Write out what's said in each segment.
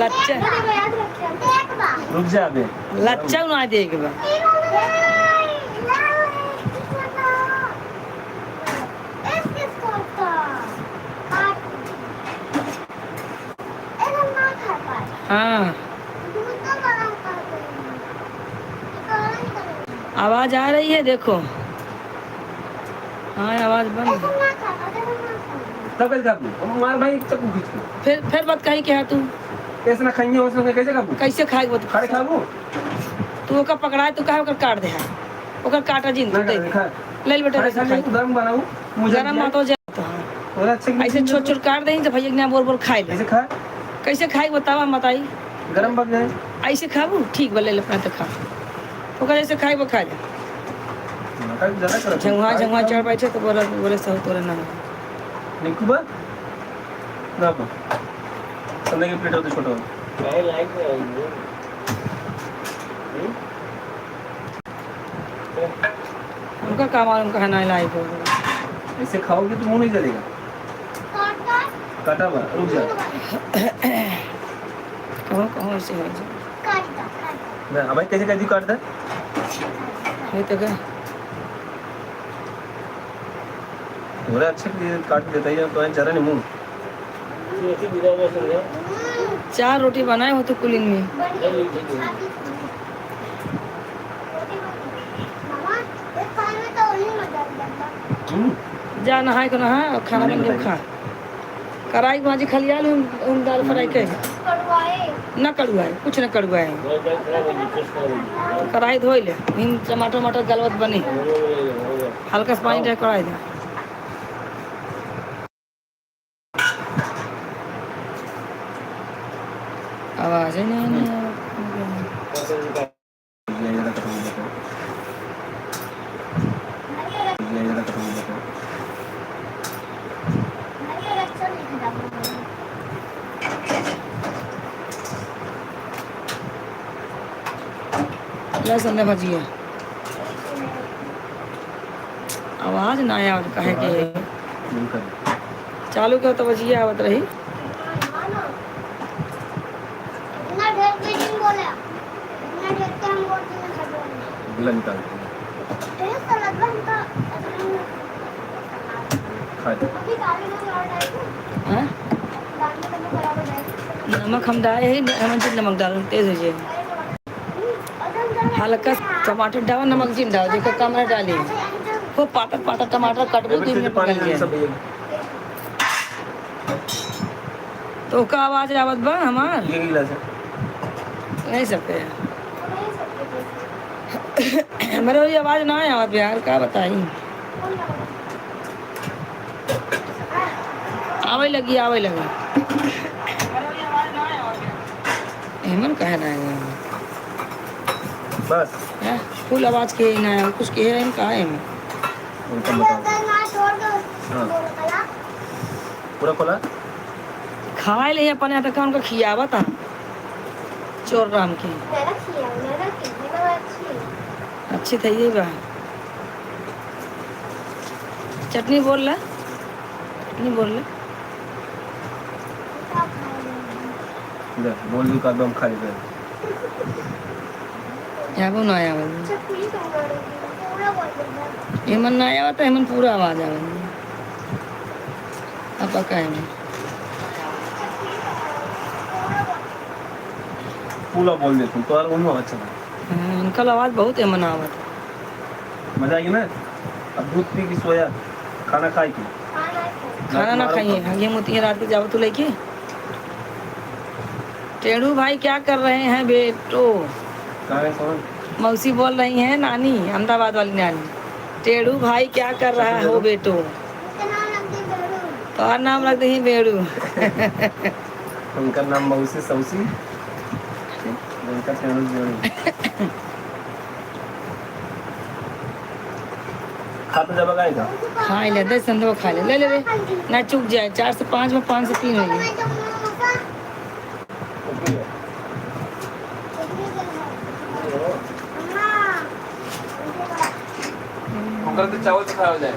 लच्चा रुक जा बे लच्चा ना देख बा हाँ आवाज आ रही है देखो। हाँ आवाज बंद तब कैसे काबू मार भाई चक्कू खींच के फिर बात कही क्या है तू कैसे ना खाइए उसमें कैसे काबू कैसे खाए वो खड़े खाबू तू ओकर पकड़ा तू कहे ओकर काट दे है ओकर काटा जिन ले ले बेटा ऐसे खाई गरम बनाऊ मुझे गरम मत हो जाता है ऐसे छोट छोट काट दें तो भैया ना बोल बोल खाए कैसे खा कैसे खाई बतावा बताई गरम बग जाए ऐसे खाबू ठीक बोले अपना तो खा ओकर ऐसे खाई वो खा ले झंगुआ झंगुआ चढ़ बैठे तो बोला बोले सब तोरे ना निकू बा ना बा संडे की प्लेट होती छोटा मैं लाइक में उनका काम मालूम कहा ना लाइक हो ऐसे खाओगे तो मुंह नहीं जलेगा काटा बा रुक जा कहो ऐसे हो मैं अब कैसे कैदी काट दे ये तो क्या बोले अच्छे काट देता है तो जरा नहीं मुंह 4 रोटी बनाए हो तो कुलिंग में जा नहाए को नहा और खाना बन के खा कढ़ाई भाजी खलिया लूँ दाल फ्राई के न कड़ुआ है कुछ न कड़ुआ है कढ़ाई धो ले टमाटर मटर गलवत बनी हल्का सा पानी रह कढ़ाई दे आवाज ही नहीं लहसुन भाजी है आवाज ना आया कहे के चालू कर तो भजिया आवत रही नमक हम डाले ही नमक डालो तेज हो जाए हल्का टमाटर डालो नमक जिन डालो देखो कम न डाली खूब पातर पातर टमाटर कटबू 2 मिनट पकल जाए तो का आवाज आवत बा हमार नहीं सकते मेरे वाली आवाज ना आवत बिहार का बताई आवे लगी हेमन कहे ना है बस फुल आवाज के ना है कुछ कह रहे हैं कहा है पूरा खोला खाए ले अपने तक उनका खियावा था चोर राम की अच्छी थी ये बा चटनी बोल ले बोल भी कर दो हम खाई गए याबो ना आया हेमन ना आया तो हेमन पूरा आवाज आवे अब का है पूरा बोल दे तू तो और उन्होंने अच्छा था उनका आवाज बहुत हेमन आवत मजा आई ना अब दूध पी की सोया खाना खाई की खाना ना खाइए आगे मोती रात को जाओ तो लेके टेढ़ू भाई क्या कर रहे हैं बेटो मौसी बोल रही हैं नानी अहमदाबाद वाली नानी टेढ़ू भाई क्या कर रहा हो बेटो तो और नाम रख दे बेड़ू उनका नाम मौसी सौसी उनका खा तो जब आएगा खा ले 10 संदो खा ले ले ना चुक जाए 4 से 5 में 5 से 3 हो गए तो चावल तो खाया हो जाए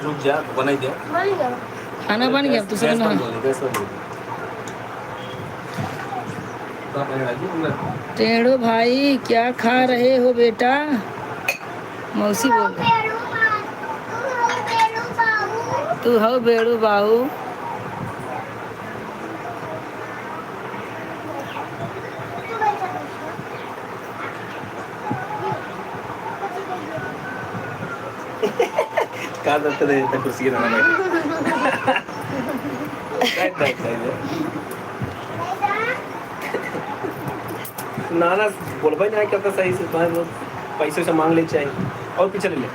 रुक जा बनाई दिया खाना बन गया अब तो सब ना टेढ़ो भाई क्या खा रहे हो बेटा? मौसी बोल रही तू हो बेड़ू बाबू। का दत्त दे त्या कुर्सी ना नाना बोल भाई ना क्या था सही से तुम्हारे पैसे से मांग ले चाहिए और पीछे ले ले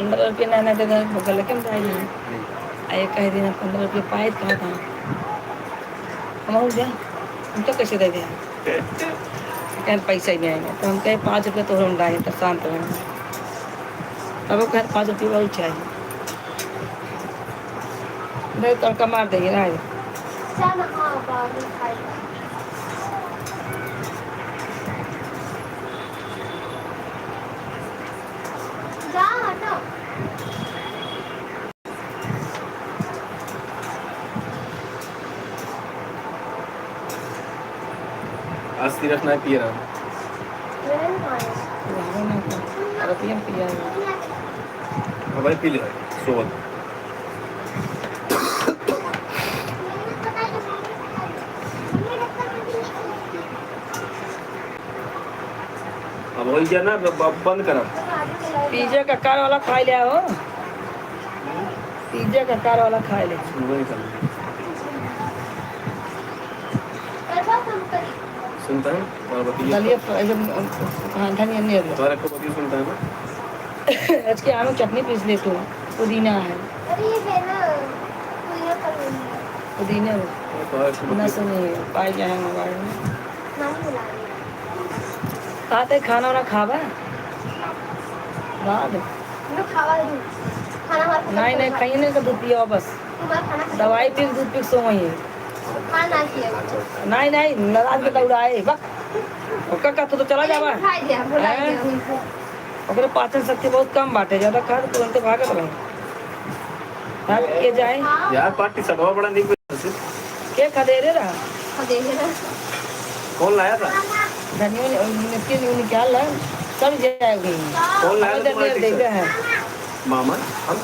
15 रुपये ना दे गल के आए कह देना 15 रुपये पाए कहा था हम जा हम तो कैसे दे दें कहीं पैसा ही नहीं आएगा तो हम कहें 5 रुपये तो हम डालें तो शांत रहें तब वो कहें 5 रुपये वही चाहिए नहीं तड़का मार देंगे ना आज सिर्फ ना पी रहा रुपये पिया भाई पी ले सोबत अब हो गया ना बंद करा पिज्जा का कार वाला खा लिया हो पिज्जा का कार वाला खा ले सुनता है और बतिया दलिया धनिया नहीं है तुम्हारा को बतिया सुनता है ना आज के आलू चटनी पीस ले तू पुदीना है पुदीना ना सुनी पाई जाए मोबाइल में खाते खाना वाना खावा बाद नहीं नहीं कहीं नहीं तो दूध पियो बस दवाई पी दूध पी सो वही नहीं नहीं नाराज के दौड़ाए ओका का तो चला जावा ओकरे पाचन शक्ति बहुत कम बाटे ज्यादा खा तो तुरंत भागत रहे भाग के जाए यार पार्टी सड़वा बड़ा नहीं के खदेरे रहा कौन लाया था धनिया निकाल सब जाएगी कौन लाया था मामा हम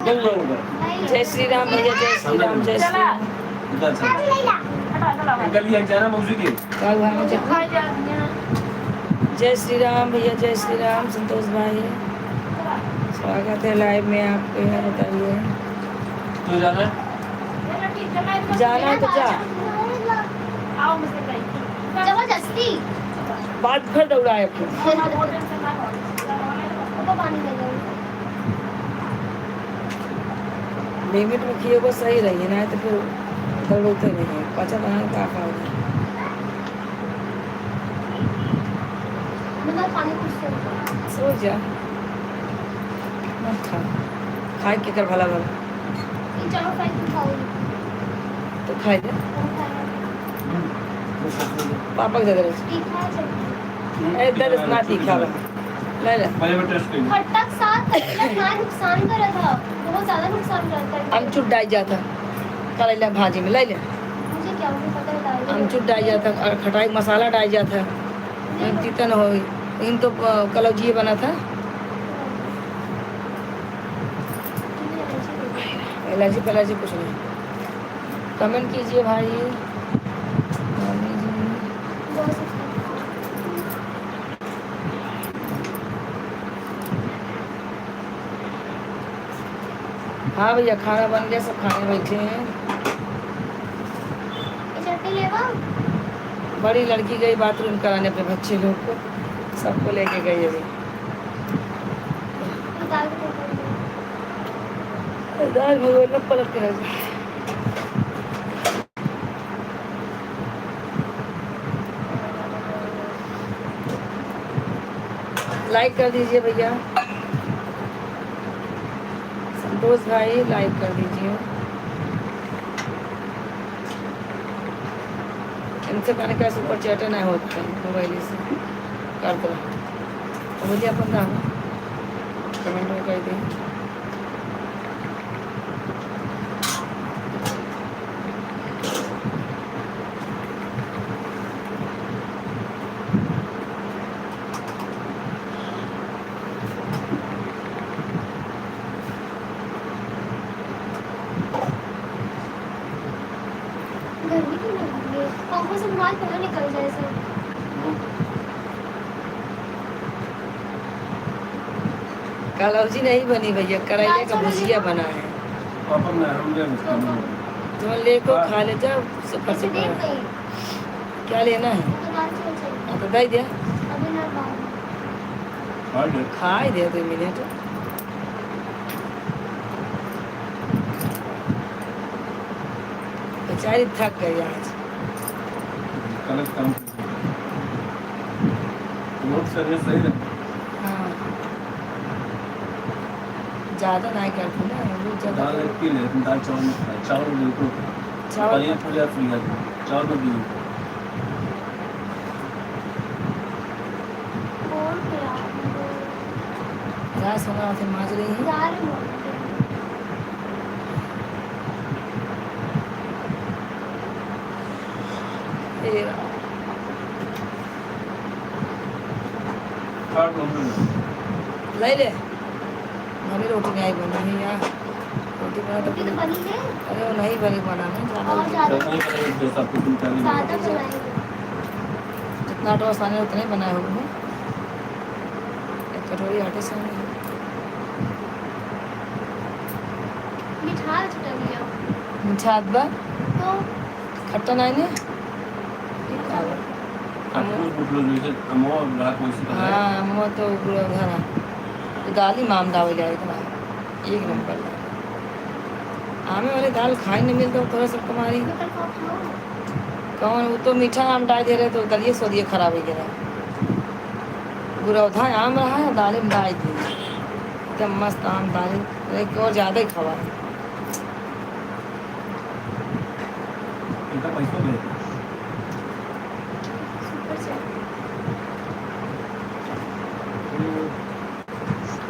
जय श्री राम भैया, जय श्री राम, जय श्री राम। कालू भाई मुझे जय श्री राम भैया, जय श्री राम। संतोष भाई स्वागत है लाइव में आपके यहाँ, बताइए। तो जाना है? जाना है तो जा, जबरदस्ती बात फिर दौड़ाए अपने। लिमिट में किए वो सही रही है ना, तो फिर दौड़ते नहीं है। पचा बना का खाओगे, सो जा मत खा, खाए के कर भला भला तो खाए दे, पापा के दे दे। ए दे ना तीखा बा, ले ले। खट्टा के साथ ना नुकसान करा था, बहुत ज्यादा नुकसान करता है। अमचूर डाल जाता करेला भाजी में, ले ले। मुझे क्या पता है अमचूर डाल जाता और खटाई मसाला डाल जाता, तीतन हो गई। इन तो कलौजी बना था, इलायची पलायची कुछ नहीं। कमेंट कीजिए भाई। हाँ भैया खाना बन गया, सब खाने बैठे हैं। बड़ी लड़की गई बाथरूम कराने अपने बच्चे लोग को, सबको लेके गई अभी। दाल भगवान में पलट के रख। लाइक कर दीजिए भैया, संतोष भाई लाइक कर दीजिए। इनसे कहने का सुपर चैट नहीं होता है मोबाइल से कर दो, तो मुझे अपन दाम कमेंट में कर दें। निकल जाए सर। कलौजी नहीं बनी भैया, करेले का भुजिया बना है। तो ले को खा ले जाओ, सुपर से क्या लेना है? हाँ तो दे दिया, खा ही दे 2 मिनट। बेचारी थक गई आज। हाँ ज़्यादा नहीं करती ना, वो ज़्यादा रात सोना थे माज रही है। ले ले मम्मी रोटी नहीं बनी है यार, रोटी बना तो बनी है। अरे वो नहीं बनी बनाना जितना आटा आसानी उतना ही बनाए होगा। एक कटोरी आटे से मीठा बा तो खट्टा नहीं ने हाँ अम्मा तो पूरा घर दाल ही माम दावल जाए इतना एक नंबर। आमे वाले दाल खाई नहीं मिलता थोड़ा सा कमारी कौन, वो तो मीठा आम डाल दे रहे तो दलिए सोदिए खराब हो गया। गुरौधा आम रहा है, दालें में डाल दी एकदम मस्त आम दालें, एक और ज़्यादा ही खवा है।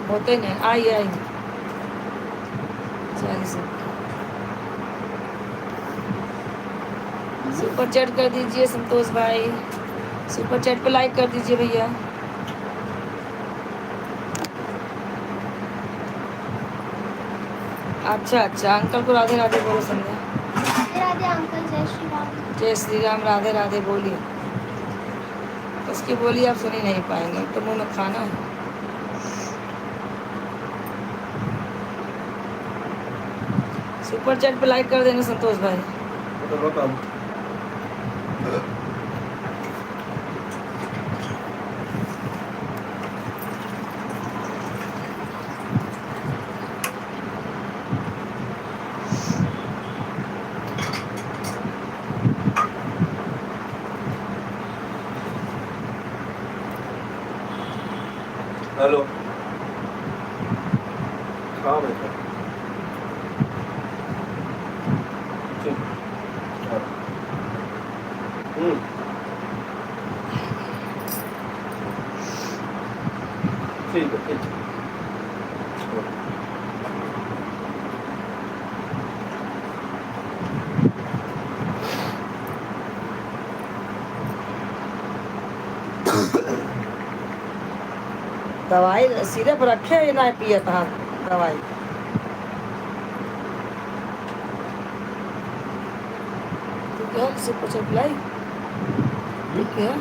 होते नहीं, आइए आइए चलिए सुपर चैट कर दीजिए संतोष भाई, सुपर चैट पे लाइक कर दीजिए भैया। अच्छा अच्छा, अंकल को राधे राधे बोलो संध्या। राधे राधे अंकल, जय श्री राम। जय श्री राम, राधे राधे बोलिए। उसकी बोली आप सुन ही नहीं पाएंगे, तो मुंह में खाना है। सुपर चैट पे लाइक कर देना संतोष भाई। हेलो। हाँ बेटा। ठीक। हाँ। ठीक है, ठीक है। दवाई सिरप रखे ना पिया था दवाई। तू क्या सुपर चैट लाई? तू क्या?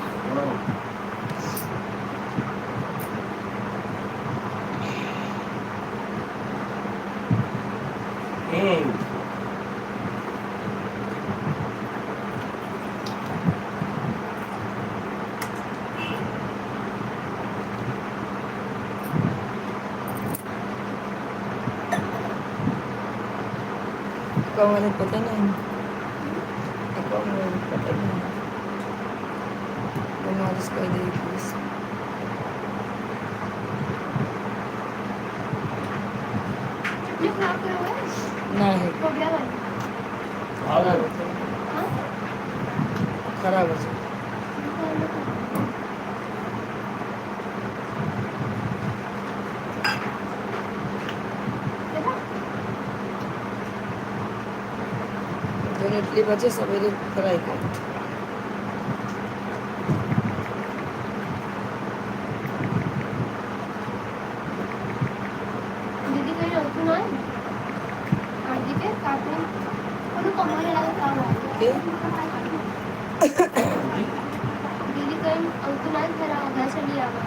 कब मैंने पता नहीं, कब मैंने पता नहीं। तो मैं इसको दे प्लीज। चटनी खराब करो है? नहीं कोबरा वाली। खराब हो जाए, हाँ? खराब हो जाए। देखा? दोनों इडली बचे, सवेरे फ्राई कर। दीदी कहीं रखू ना आंटी के काटने और कमरे लगा काम आ के दीदी कहीं अंकुर ना घर आ गया चली आ गया।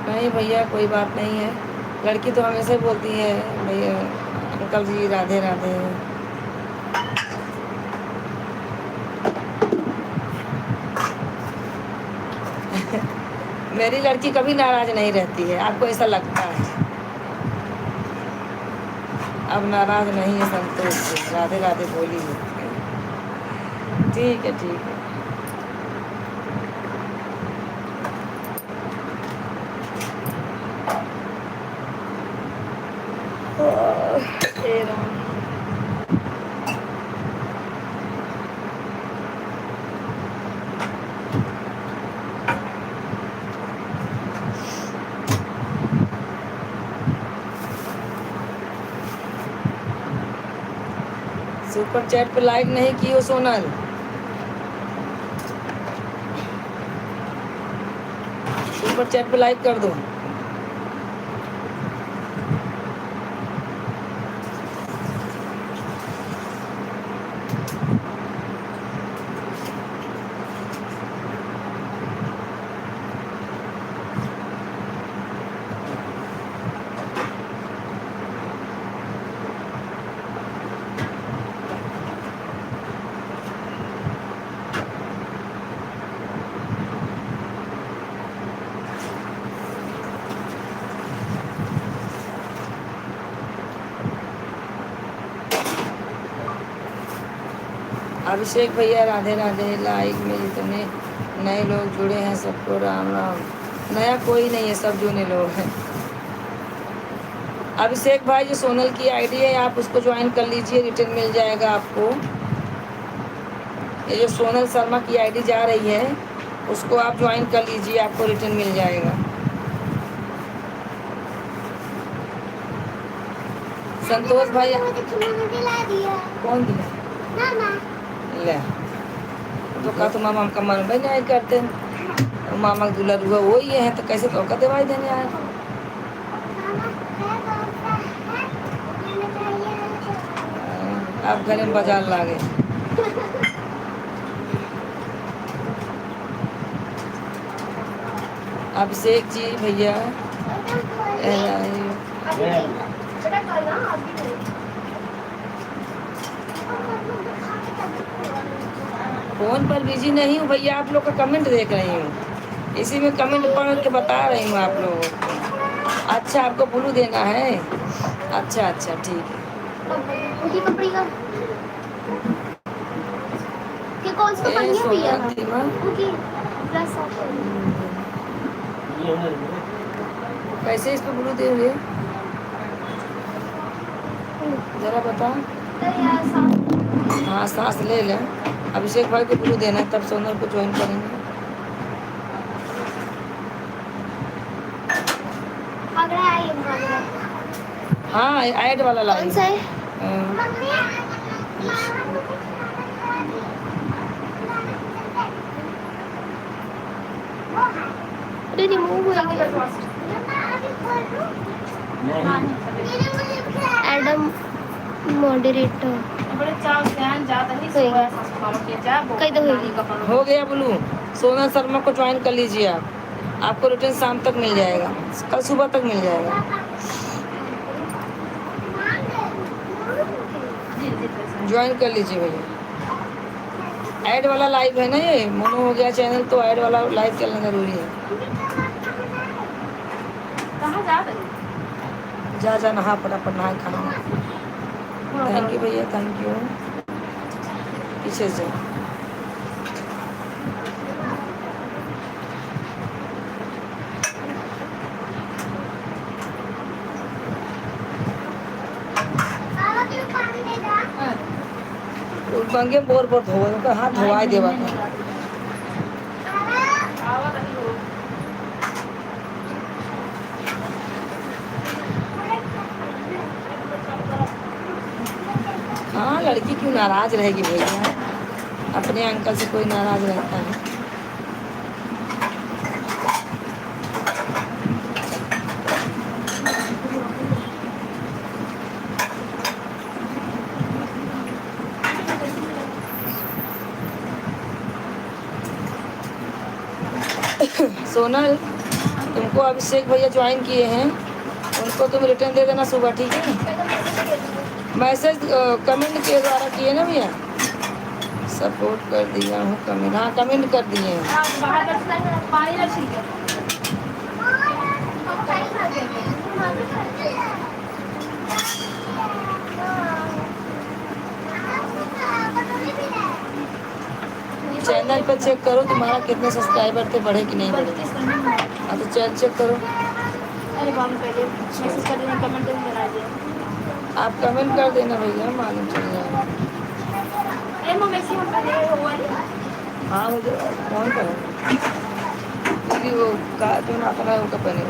नहीं भैया कोई बात नहीं है, लड़की तो हमेशा ही बोलती है भैया अंकल जी राधे राधे। मेरी लड़की कभी नाराज नहीं रहती है, आपको ऐसा लगता है। अब नाराज नहीं है संतोष से, राधे राधे बोली है। ठीक है ठीक है। हे राम। सुपर चैट पे लाइक नहीं की हो सोनल? सुपर चैट पे लाइक कर दो। अभिषेक भैया राधे राधे। लाइक में जितने नए लोग जुड़े हैं सबको राम राम। नया कोई नहीं है, सब जुड़े लोग हैं। अभिषेक भाई जो सोनल की आईडी है आप उसको ज्वाइन कर लीजिए, रिटर्न मिल जाएगा आपको। ये जो सोनल शर्मा की आईडी जा रही है उसको आप ज्वाइन कर लीजिए, आपको रिटर्न मिल जाएगा। संतोष भाई कौन दिया? ले तो का तो मामा का मन भाई नहीं करते, मामा का दूल्हा रुआ वही है तो कैसे तो का दवाई देने आए। आप घर में बाजार लागे। अभिषेक जी भैया फोन पर बिजी नहीं हूँ भैया, आप लोग का कमेंट देख रही हूँ, इसी में कमेंट पढ़ के बता रही हूँ आप लोगों को। अच्छा आपको ब्लू देना है? अच्छा अच्छा ठीक है। कौन सा भैया? कैसे इस पर ब्लू देंगे जरा बता। हाँ सांस ले लें। अभिषेक भाई को ब्लू देना है तब सोनल को ज्वाइन करेंगे। हाँ ऐड वाला लाइन कौन सा है? अरे रिमूव हो गया। एडम मॉडरेटर हो गया ब्लू। सोनल शर्मा को ज्वाइन कर लीजिए आप, आपको रिटर्न शाम तक मिल जाएगा, कल सुबह तक मिल जाएगा। ज्वाइन कर लीजिए भैया। ऐड वाला लाइव है ना, ये मोनो हो गया चैनल तो ऐड वाला लाइव चलना जरूरी है। कहाँ जा रही? जा नहा फटाफट नहा खाना। थैंक यू भैया थैंक यू। पीछे से गंगे बोर पर धो उनका हाथ धोवाई देवा था। हाँ लड़की क्यों नाराज रहेगी भैया, अपने अंकल से कोई नाराज रहता है? सोनल तुमको अभिषेक भैया ज्वाइन किए हैं, उनको तुम रिटर्न दे देना सुबह, ठीक है? मैसेज कमेंट के द्वारा किए ना भैया? सपोर्ट कर दिया हूँ कमेंट, हाँ कमेंट कर दिए हैं। चैनल पर चेक करो तुम्हारा कितने सब्सक्राइबर थे, बढ़े कि नहीं बढ़े। हाँ तो चैनल चेक करो। अरे बाबू पहले मैसेज कर देना, कमेंट करके बना दिया। आप कमेंट कर देना भैया, मालूम चल जाएगा। अरे मैं मैसेज हम पहले वो वाली हाँ मुझे फोन करो, क्योंकि वो का जो ना अपना उनका पहले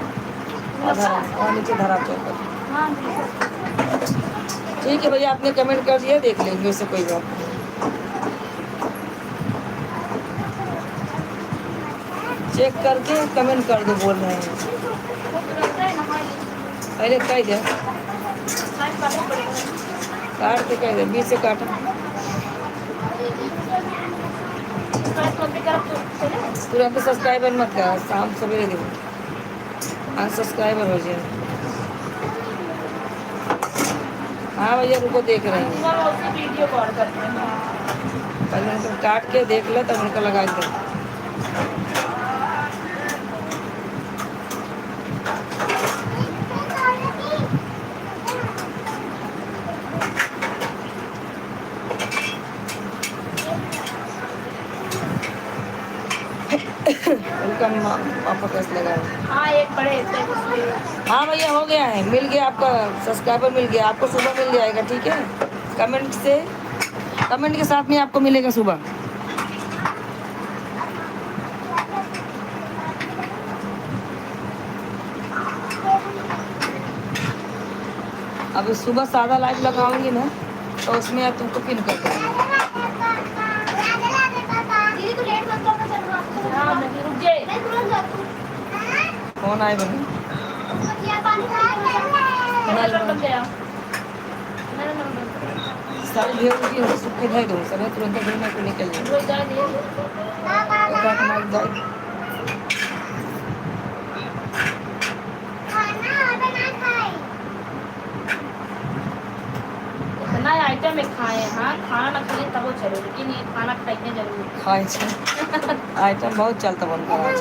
और नीचे धरा चौक। हाँ ठीक है भैया, आपने कमेंट कर दिया, देख लेंगे, उससे कोई बात नहीं। चेक करके कमेंट कर दो, बोल रहे हैं। पहले कह दे, काट के कह दे, 20 से काटा। तुरंत सब्सक्राइबर मत कर, शाम सवेरे देखो अनसब्सक्राइबर हो जाए। हाँ भैया रुको, देख रहे हैं, वीडियो कॉल करते हैं। पहले उनको काट के देख लो, तब उनको लगा दो। उनका पापा कैसे लगा। हाँ एक बड़े हाँ भैया हो गया है, मिल गया आपका सब्सक्राइबर, मिल गया आपको, सुबह मिल जाएगा। ठीक है, कमेंट से, कमेंट के साथ में आपको मिलेगा सुबह। अब सुबह सादा लाइव लगाऊंगी ना, तो उसमें आप तुमको पिन कर दूँगी। फोन आए बने सारी भेड़ की सुखी है, दो समय तुरंत भेड़ना को निकल जाए। इतना आइटम में खाए, हाँ खाना ना खाए तब वो चलो, लेकिन ये खाना खाइए जरूर। खाए आइटम बहुत चलता बनता है।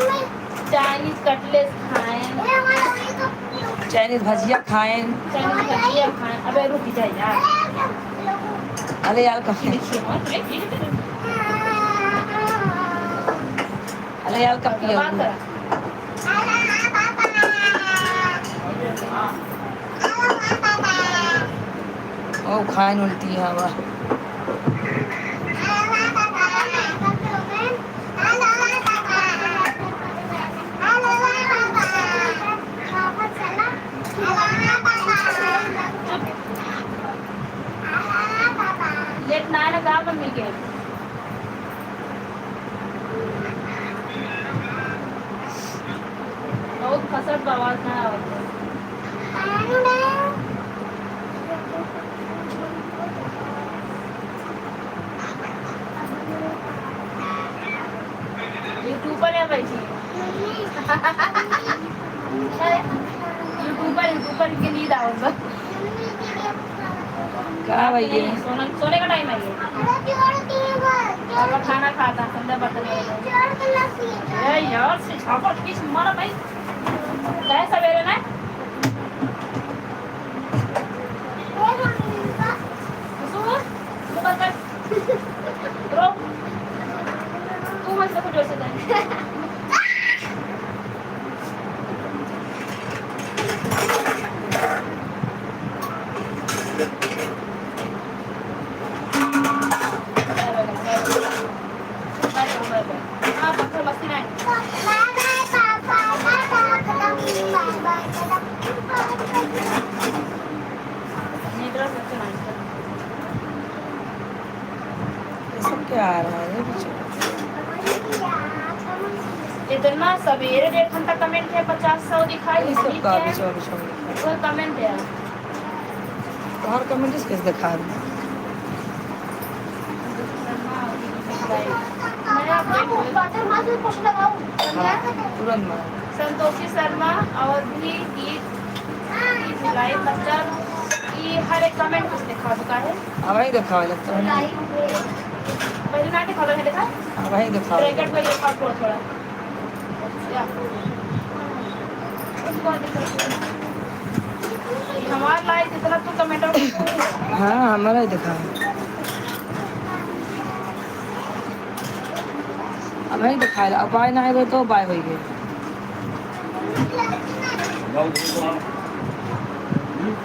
चाइनीज कटलेट खाएं, चाइनीज भजिया खाएं। चाइनीज भजिया खाएं। अबे रुक जा यार, अरे यार कब, अरे यार कब पिया ओ खाए उल्टी है वाह। लेट ना लगा मम्मी के। बहुत फसट आवाज ना आवत। यूट्यूबर है बैठी, यूट्यूबर के नींद आओ। क्या भैया, सोने का टाइम है ये। खाना खाता संध्या बर्तन यार से छापट किस मारा भाई, क्या सवेरे ना तू मत कुछ वैसे क्या आ रहा है इतना सवेरे 1.5 घंटा कमेंट है, 50-100 दिखाई कोई कमेंट है। तो हर कमेंट किस दिखा रहे तुरंत मार। संतोषी शर्मा और भी जुलाई, मतलब कि हर एक कमेंट कुछ दिखा चुका है। वही दिखा लगता है, पहले ना दिखा है, देखा वही दिखा ब्रैकेट में लिखा थोड़ा थोड़ा। हमारा लाइक इतना तो कमेंट हाँ हमारा ही दिखा अब नहीं दिखाए अब आए ना आए तो बाय हो गए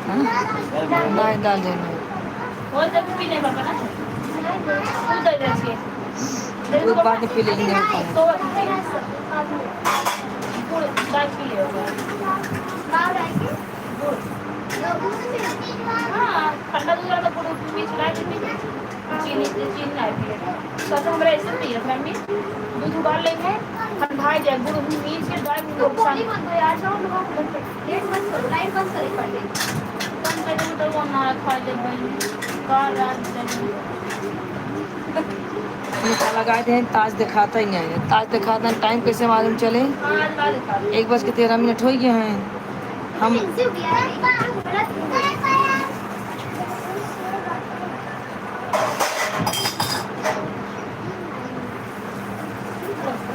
नहीं डाल देना वो जब पीने बाबा ना दूध दे दे दूध बाद में पी लेंगे तो गुड़ चाय पी ले हाँ ठंडा दूध वाला गुड़ बीच ला के चीनी चीनी ना पी तो हमरा ऐसे नहीं है मम्मी दूध उबाल लेंगे ठंडा जाए गुड़ मीच के डाल के पानी मत दो यार जाओ लोग लेट मत करो लाइट बंद करे पड़े कम करे तो वो ना खा ले भाई कार रात लगाए थे ताज दिखाता ही नहीं है ताज दिखाता है टाइम कैसे मालूम चले 1:13 हो गए हैं हम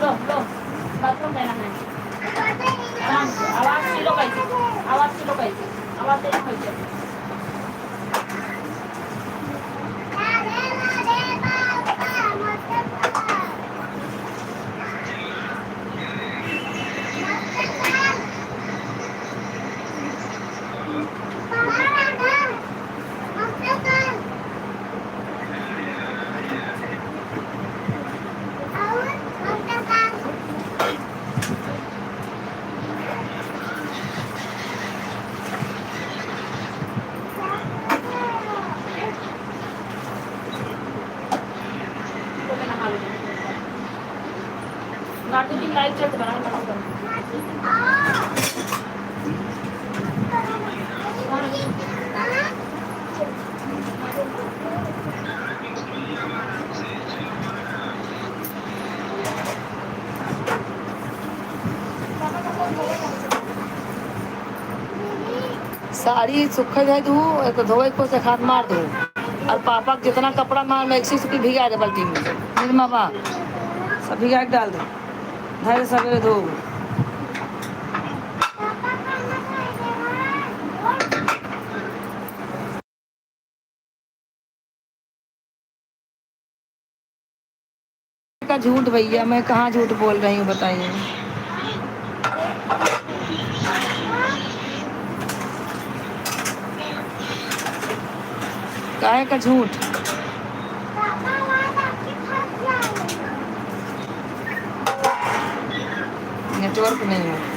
लो बाथरूम जाना है आवाज किलो कैसे आवाज तेज कैसे नाटू की लाइट चेक बना साड़ी सूख जाए तो एक धोए को से खाद मार दो और पापा के जितना कपड़ा मार मैक्सी से भिगा दे बाल्टी में मेरे माँ बाप सब भिगा के डाल दो धैर्य सवेरे धो का झूठ भैया मैं कहाँ झूठ बोल रही हूँ बताइए काहे का झूठ नेटवर्क नहीं है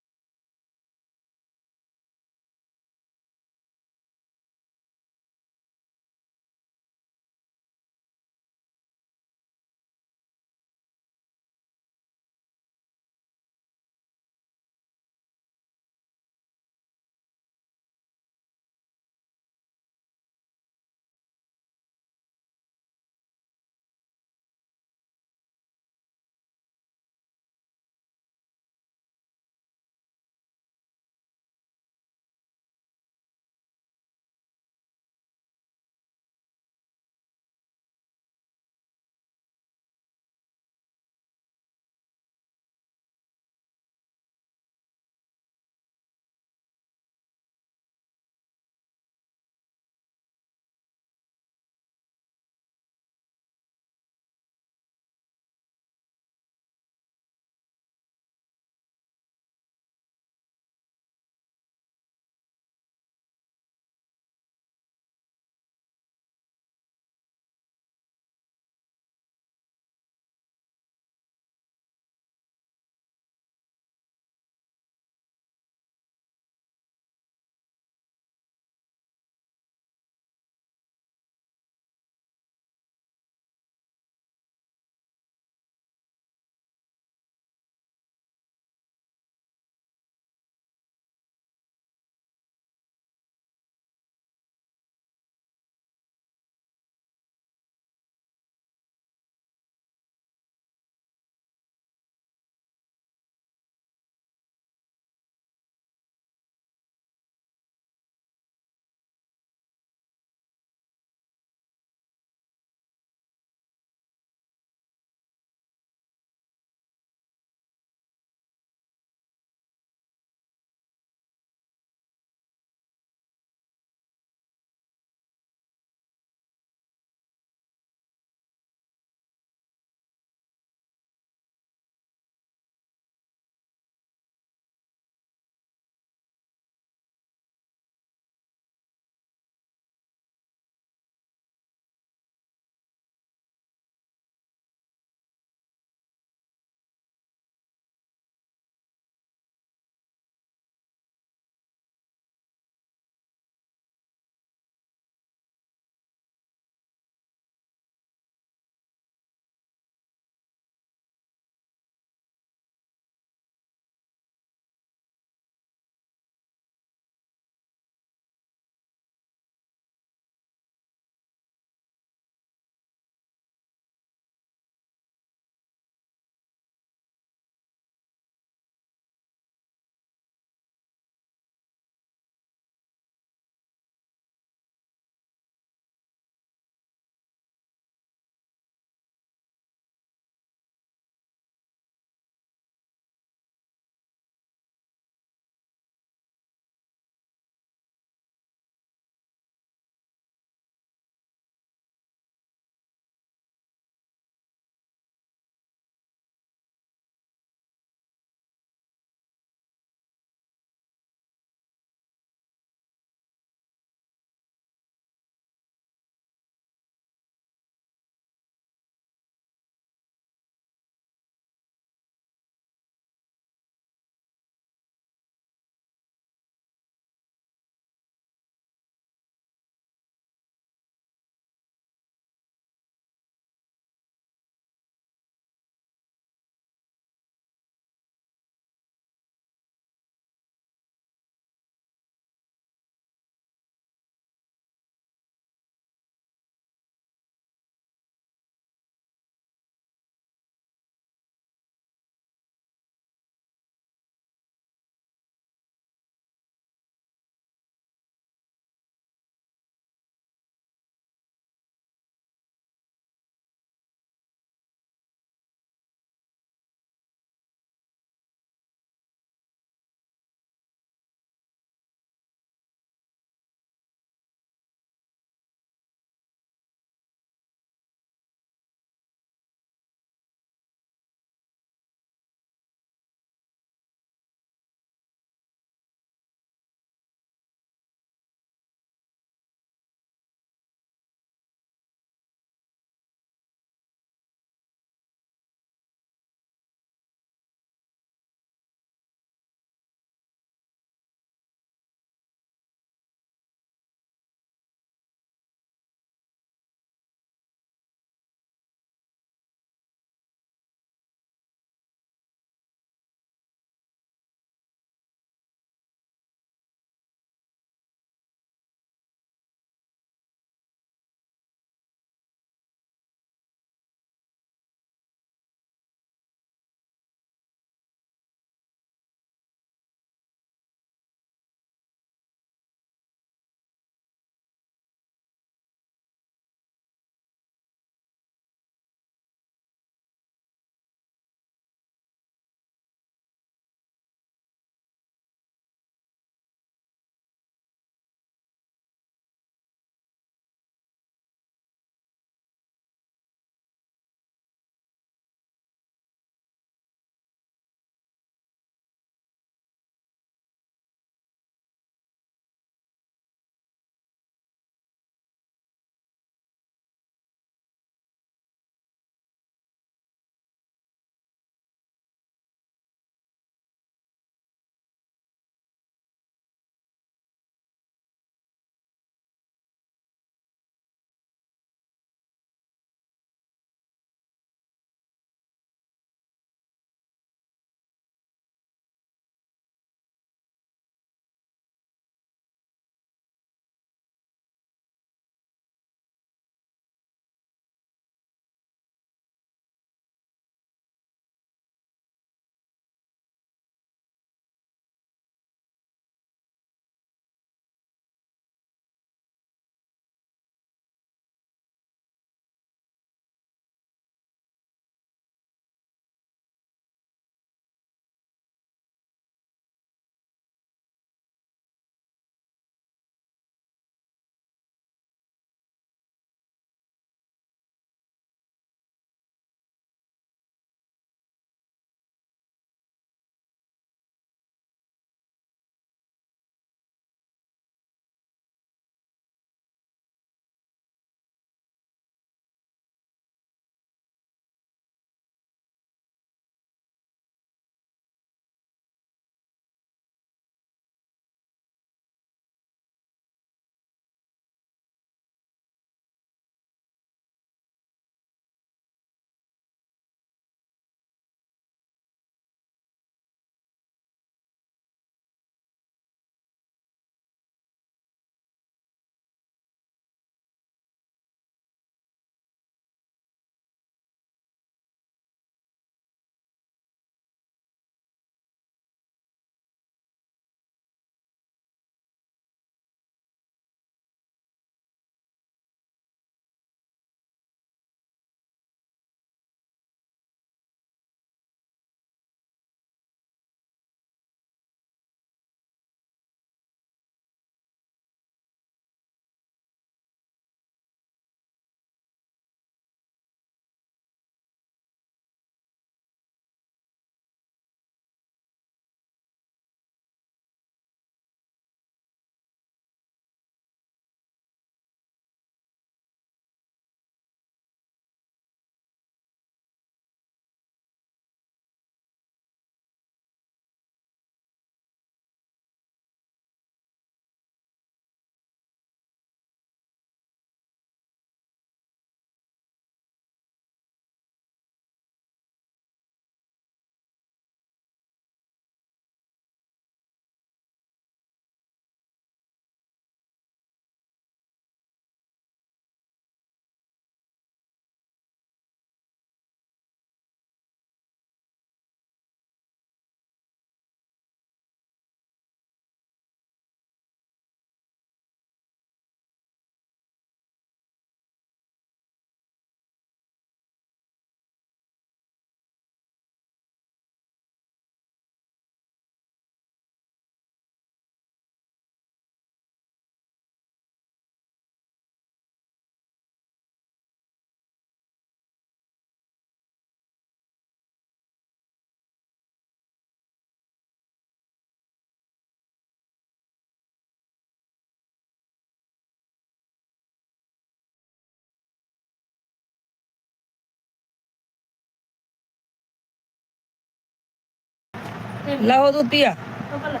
लाओ दूध पिया। तो बोला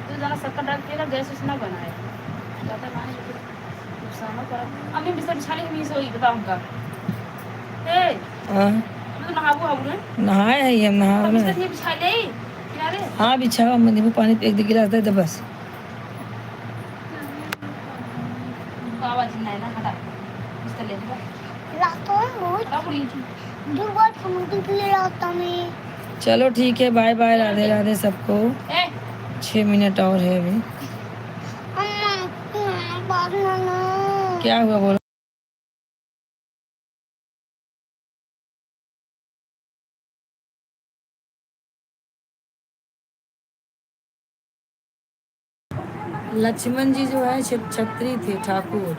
तू जाना शक्कर डाल के ना गैस उस ना बनाए ज्यादा पानी नुकसान ना कर। अम्मी बिस्तर बिछा ली नहीं सोई बताऊं का ए हाँ तू तो नहाबू हाबू ने नहाए है ये, हम नहा अब ना। बिस्तर ये बिछा ले किनारे हाँ बिछाओ, मैं नींबू पानी एक 2 गिलास दे दे बस। आवाज नहीं ना हटा बिस्तर ले जा लाता हूँ अब रही दुर्गा समुद्र के लिए लाता मैं। चलो ठीक है, बाय बाय, राधे राधे सबको। ए 6 मिनट और है अभी। अम्मा बात ना क्या हुआ बोलो। लक्ष्मण जी जो है छत्री थे ठाकुर,